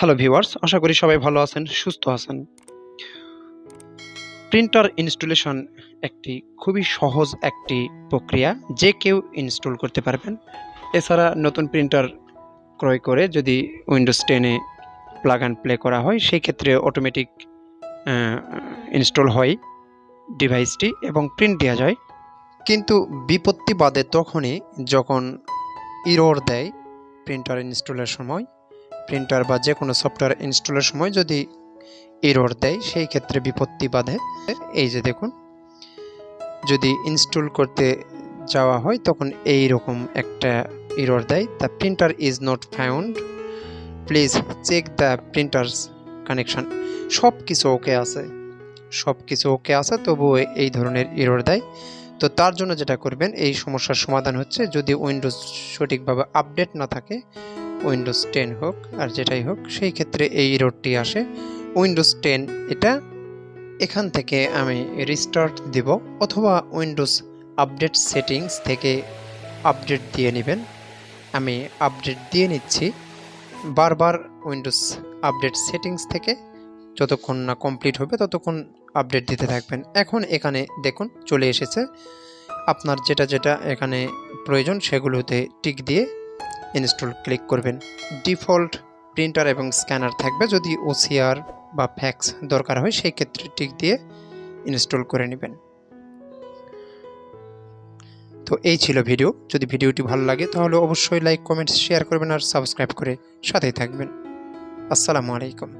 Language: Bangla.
হ্যালো ভিউয়ার্স, আশা করি সবাই ভালো আছেন, সুস্থ আছেন। প্রিন্টার ইনস্টলেশন একটি খুবই সহজ একটি প্রক্রিয়া, যে কেউ ইনস্টল করতে পারবেন। এছাড়া নতুন প্রিন্টার ক্রয় করে যদি Windows 10 A plug and play করা হয়, সেই ক্ষেত্রে অটোমেটিক ইনস্টল হয় ডিভাইসটি এবং প্রিন্ট দেওয়া যায়। কিন্তু বিপত্তি বাধে তখনই যখন ইরর দেয় প্রিন্টার ইনস্টলের সময়। প্রিন্টার বা যে কোনো সফটওয়্যার ইনস্টলের সময় যদি এরর দেয়, সেই ক্ষেত্রে বিপত্তি বাধে। এই যে দেখুন, যদি ইনস্টল করতে যাওয়া হয় তখন এই রকম একটা এরর দেয়, the printer is not found, please check the printer's connection. সব কিছু ওকে আছে, সব কিছু ওকে আছে, তবুও এই ধরনের এরর দেয়। তো তার জন্য যেটা করবেন, এই সমস্যার সমাধান হচ্ছে, যদি উইন্ডোজ সঠিকভাবে আপডেট না থাকে, উইন্ডোজ 10 হোক আর যেটাই হোক, সেই ক্ষেত্রে এই এররটি আসে। উইন্ডোজ 10 এটা এখান থেকে আমি রিস্টার্ট দিব, অথবা উইন্ডোজ আপডেট সেটিংস থেকে আপডেট দিয়ে নেবেন। আমি আপডেট দিয়ে নিচ্ছি। বারবার উইন্ডোজ আপডেট সেটিংস থেকে যতক্ষণ না কমপ্লিট হবে ততক্ষণ আপডেট দিতে থাকবেন। এখন এখানে দেখুন চলে এসেছে। আপনার যেটা যেটা এখানে প্রয়োজন সেগুলোতে টিক দিয়ে ইনস্টল ক্লিক করবেন। ডিফল্ট প্রিন্টার এবং স্ক্যানার থাকবে, যদি ওসিআর বা ফ্যাক্স দরকার হয় সেই ক্ষেত্রে টিক দিয়ে ইনস্টল করে নেবেন। তো এই ছিল ভিডিও। যদি ভিডিওটি ভালো লাগে তাহলে অবশ্যই লাইক, কমেন্ট, শেয়ার করবেন আর সাবস্ক্রাইব করে সাথেই থাকবেন। আসসালামু আলাইকুম।